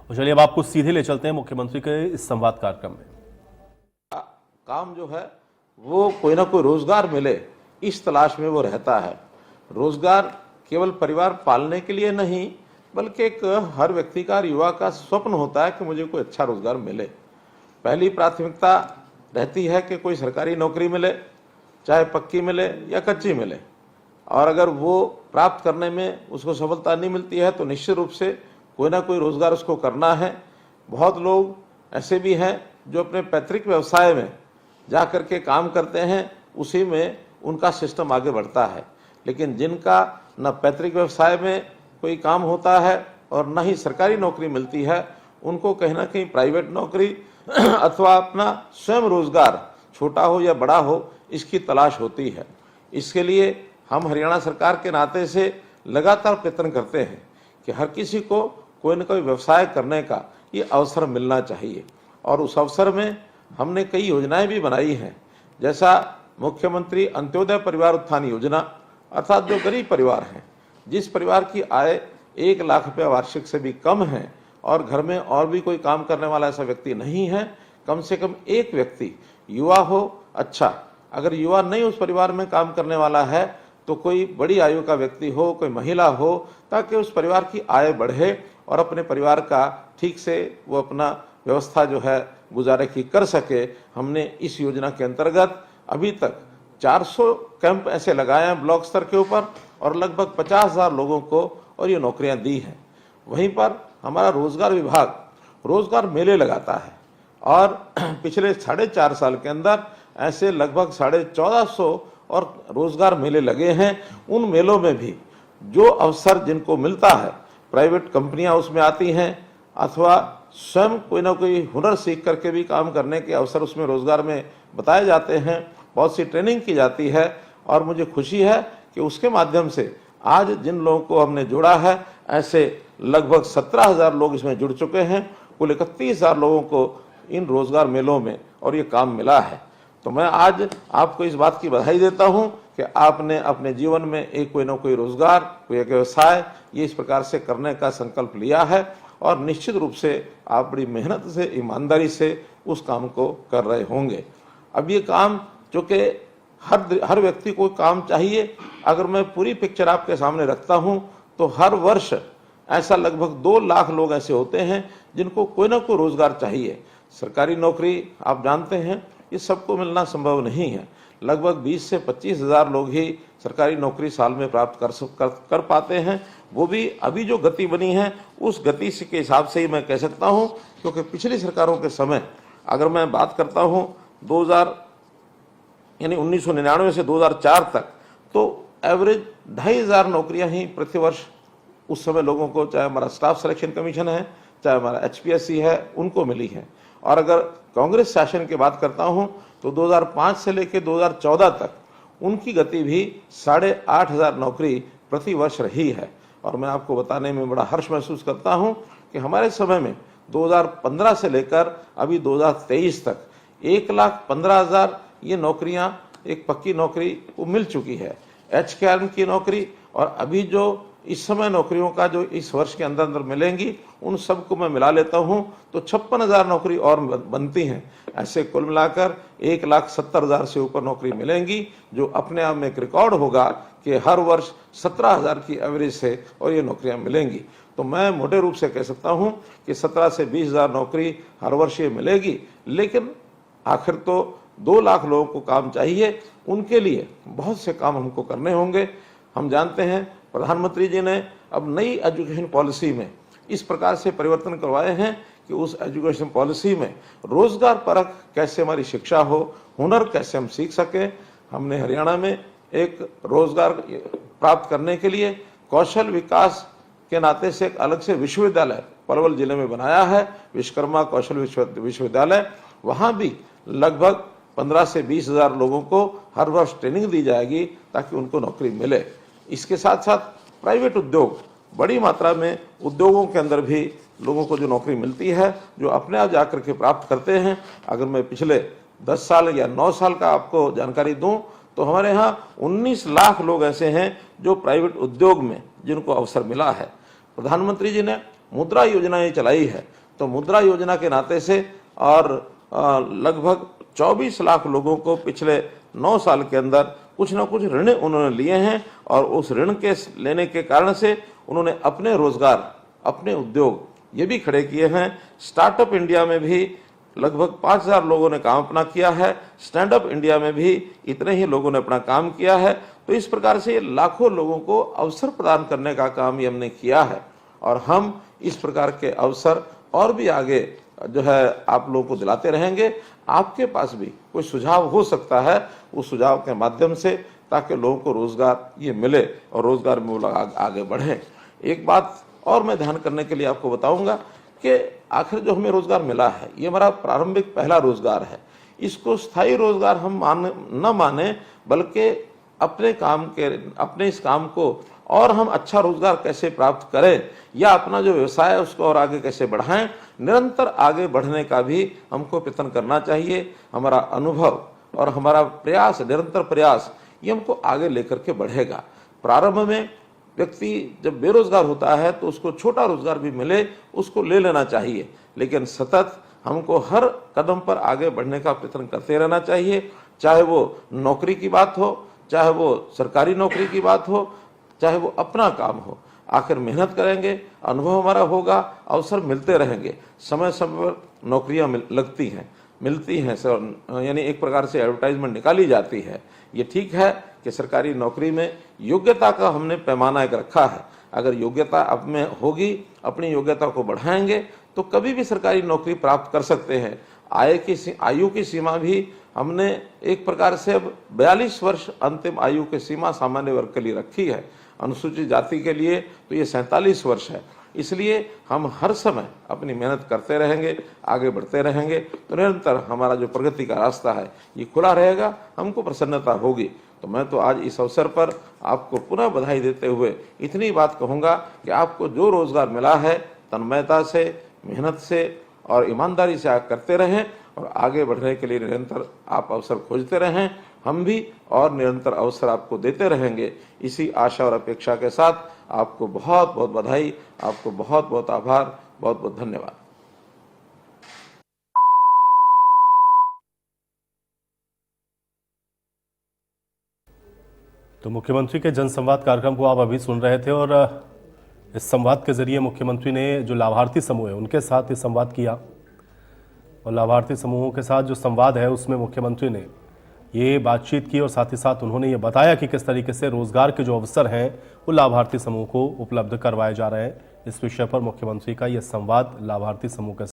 तो चलिए अब आपको सीधे ले चलते हैं मुख्यमंत्री के इस संवाद कार्यक्रम में। काम जो है वो कोई ना कोई रोजगार मिले इस तलाश में वो रहता है। रोजगार केवल परिवार पालने के लिए नहीं बल्कि एक हर व्यक्ति का, युवा का स्वप्न होता है कि मुझे कोई अच्छा रोजगार मिले। पहली प्राथमिकता रहती है कि कोई सरकारी नौकरी मिले, चाहे पक्की मिले या कच्ची मिले, और अगर वो प्राप्त करने में उसको सफलता नहीं मिलती है तो निश्चित रूप से कोई ना कोई रोजगार उसको करना है। बहुत लोग ऐसे भी हैं जो अपने पैतृक व्यवसाय में जा कर के काम करते हैं, उसी में उनका सिस्टम आगे बढ़ता है। लेकिन जिनका न पैतृक व्यवसाय में कोई काम होता है और न ही सरकारी नौकरी मिलती है, उनको कहीं ना कहीं प्राइवेट नौकरी अथवा अपना स्वयं रोजगार, छोटा हो या बड़ा हो, इसकी तलाश होती है। इसके लिए हम हरियाणा सरकार के नाते से लगातार प्रयत्न करते हैं कि हर किसी को कोई न कोई व्यवसाय करने का ये अवसर मिलना चाहिए, और उस अवसर में हमने कई योजनाएं भी बनाई हैं। जैसा मुख्यमंत्री अंत्योदय परिवार उत्थान योजना, अर्थात जो गरीब परिवार हैं, जिस परिवार की आय 1 लाख रुपया वार्षिक से भी कम है और घर में और भी कोई काम करने वाला ऐसा व्यक्ति नहीं है, कम से कम एक व्यक्ति युवा हो, अच्छा अगर युवा नहीं उस परिवार में काम करने वाला है तो कोई बड़ी आयु का व्यक्ति हो, कोई महिला हो, ताकि उस परिवार की आय बढ़े और अपने परिवार का ठीक से वो अपना व्यवस्था जो है गुजारे की कर सके। हमने इस योजना के अंतर्गत अभी तक 400 कैंप ऐसे लगाए हैं ब्लॉक स्तर के ऊपर, और लगभग 50,000 लोगों को और ये नौकरियां दी हैं। वहीं पर हमारा रोजगार विभाग रोजगार मेले लगाता है, और पिछले 4.5 साल के अंदर ऐसे लगभग 1450 और रोजगार मेले लगे हैं। उन मेलों में भी जो अवसर जिनको मिलता है, प्राइवेट कंपनियां उसमें आती हैं अथवा स्वयं कोई ना कोई हुनर सीख करके भी काम करने के अवसर उसमें रोजगार में बताए जाते हैं। बहुत सी ट्रेनिंग की जाती है, और मुझे खुशी है कि उसके माध्यम से आज जिन लोगों को हमने जोड़ा है, ऐसे लगभग 17,000 लोग इसमें जुड़ चुके हैं। कुल 31,000 लोगों को इन रोजगार मेलों में और ये काम मिला है। तो मैं आज आपको इस बात की बधाई देता हूं कि आपने अपने जीवन में एक कोई ना कोई रोजगार, कोई एक व्यवसाय ये इस प्रकार से करने का संकल्प लिया है, और निश्चित रूप से आप बड़ी मेहनत से, ईमानदारी से उस काम को कर रहे होंगे। अब ये काम चूँकि हर व्यक्ति को काम चाहिए, अगर मैं पूरी पिक्चर आपके सामने रखता हूं तो हर वर्ष ऐसा लगभग 2 लाख लोग ऐसे होते हैं जिनको कोई ना कोई रोजगार चाहिए। सरकारी नौकरी आप जानते हैं ये सबको मिलना संभव नहीं है। लगभग 20 से 25,000 लोग ही सरकारी नौकरी साल में प्राप्त कर पाते हैं। वो भी अभी जो गति बनी है उस गति के हिसाब से ही मैं कह सकता हूं, क्योंकि पिछली सरकारों के समय अगर मैं बात करता हूं 1999 से 2004 तक, तो एवरेज 2,500 नौकरियां ही प्रतिवर्ष उस समय लोगों को, चाहे हमारा स्टाफ सिलेक्शन कमीशन है, चाहे हमारा HPSC है, उनको मिली है। और अगर कांग्रेस शासन की बात करता हूं तो 2005 से लेकर 2014 तक उनकी गति भी 8,500 नौकरी प्रति वर्ष रही है। और मैं आपको बताने में बड़ा हर्ष महसूस करता हूं कि हमारे समय में 2015 से लेकर अभी 2023 तक 1,15,000 ये नौकरियां, एक पक्की नौकरी को मिल चुकी है, HKM की नौकरी। और अभी जो इस समय नौकरियों का जो इस वर्ष के अंदर अंदर मिलेंगी, उन सबको मैं मिला लेता हूं तो 56,000 नौकरी और बनती हैं। ऐसे कुल मिलाकर 1,70,000 से ऊपर नौकरी मिलेंगी, जो अपने आप में एक रिकॉर्ड होगा कि हर वर्ष 17,000 की एवरेज से और ये नौकरियां मिलेंगी। तो मैं मोटे रूप से कह सकता हूं कि 17 से 20,000 नौकरी हर वर्ष ये मिलेगी। लेकिन आखिर तो 2 लाख लोगों को काम चाहिए, उनके लिए बहुत से काम हमको करने होंगे। हम जानते हैं प्रधानमंत्री जी ने अब नई एजुकेशन पॉलिसी में इस प्रकार से परिवर्तन करवाए हैं कि उस एजुकेशन पॉलिसी में रोजगार परक कैसे हमारी शिक्षा हो, हुनर कैसे हम सीख सकें। हमने हरियाणा में एक रोजगार प्राप्त करने के लिए कौशल विकास के नाते से एक अलग से विश्वविद्यालय पलवल जिले में बनाया है, विश्वकर्मा कौशल विश्वविद्यालय। वहाँ भी लगभग 15 से 20,000 लोगों को हर वर्ष ट्रेनिंग दी जाएगी ताकि उनको नौकरी मिले। इसके साथ साथ प्राइवेट उद्योग, बड़ी मात्रा में उद्योगों के अंदर भी लोगों को जो नौकरी मिलती है, जो अपने आप जाकर के प्राप्त करते हैं। अगर मैं पिछले 10 साल या 9 साल का आपको जानकारी दूं तो हमारे यहाँ 19 लाख लोग ऐसे हैं जो प्राइवेट उद्योग में जिनको अवसर मिला है। प्रधानमंत्री जी ने मुद्रा योजना ये चलाई है, तो मुद्रा योजना के नाते से और लगभग 24 लाख लोगों को पिछले 9 साल के अंदर कुछ ना कुछ ऋण उन्होंने लिए हैं और उस ऋण के लेने के कारण से उन्होंने अपने रोजगार, अपने उद्योग ये भी खड़े किए हैं। स्टार्टअप इंडिया में भी लगभग 5000 लोगों ने काम अपना किया है, स्टैंड अप इंडिया में भी इतने ही लोगों ने अपना काम किया है। तो इस प्रकार से लाखों लोगों को अवसर प्रदान करने का काम ये हमने किया है और हम इस प्रकार के अवसर और भी आगे जो है आप लोगों को दिलाते रहेंगे। आपके पास भी कोई सुझाव हो सकता है, उस सुझाव के माध्यम से, ताकि लोगों को रोजगार ये मिले और रोजगार में वो लोग आगे बढ़ें। एक बात और मैं ध्यान करने के लिए आपको बताऊंगा कि आखिर जो हमें रोजगार मिला है ये हमारा प्रारंभिक पहला रोजगार है। इसको स्थायी रोजगार हम न माने, बल्कि अपने इस काम को और हम अच्छा रोजगार कैसे प्राप्त करें या अपना जो व्यवसाय है उसको और आगे कैसे बढ़ाएं, निरंतर आगे बढ़ने का भी हमको प्रयत्न करना चाहिए। हमारा अनुभव और हमारा प्रयास, निरंतर प्रयास, ये हमको आगे लेकर के बढ़ेगा। प्रारंभ में व्यक्ति जब बेरोजगार होता है तो उसको छोटा रोजगार भी मिले, उसको ले लेना चाहिए, लेकिन सतत हमको हर कदम पर आगे बढ़ने का प्रयत्न करते रहना चाहिए। चाहे वो नौकरी की बात हो, चाहे वो सरकारी नौकरी की बात हो, चाहे वो अपना काम हो, आखिर मेहनत करेंगे, अनुभव हमारा होगा, अवसर मिलते रहेंगे। समय समय पर नौकरियां मिलती हैं सर, यानी एक प्रकार से एडवर्टाइजमेंट निकाली जाती है। ये ठीक है कि सरकारी नौकरी में योग्यता का हमने पैमाना एक रखा है। अगर योग्यता अब में होगी, अपनी योग्यता को बढ़ाएंगे तो कभी भी सरकारी नौकरी प्राप्त कर सकते हैं। आयु की सीमा भी हमने एक प्रकार से अब 42 वर्ष अंतिम आयु की सीमा सामान्य वर्ग के लिए रखी है। अनुसूचित जाति के लिए तो ये 47 वर्ष है। इसलिए हम हर समय अपनी मेहनत करते रहेंगे, आगे बढ़ते रहेंगे, तो निरंतर हमारा जो प्रगति का रास्ता है ये खुला रहेगा, हमको प्रसन्नता होगी। तो मैं तो आज इस अवसर पर आपको पुनः बधाई देते हुए इतनी बात कहूँगा कि आपको जो रोजगार मिला है तन्मयता से, मेहनत से और ईमानदारी से करते रहें और आगे बढ़ने के लिए निरंतर आप अवसर खोजते रहें। हम भी और निरंतर अवसर आपको देते रहेंगे। इसी आशा और अपेक्षा के साथ आपको बहुत बहुत बधाई, आपको बहुत बहुत आभार, बहुत बहुत धन्यवाद। तो मुख्यमंत्री के जनसंवाद कार्यक्रम को आप अभी सुन रहे थे और इस संवाद के जरिए मुख्यमंत्री ने जो लाभार्थी समूह है उनके साथ ये संवाद किया और लाभार्थी समूहों के साथ जो संवाद है उसमें मुख्यमंत्री ने ये बातचीत की और साथ ही साथ उन्होंने ये बताया कि किस तरीके से रोजगार के जो अवसर हैं वो लाभार्थी समूह को उपलब्ध करवाए जा रहे हैं। इस विषय पर मुख्यमंत्री का ये संवाद लाभार्थी समूह के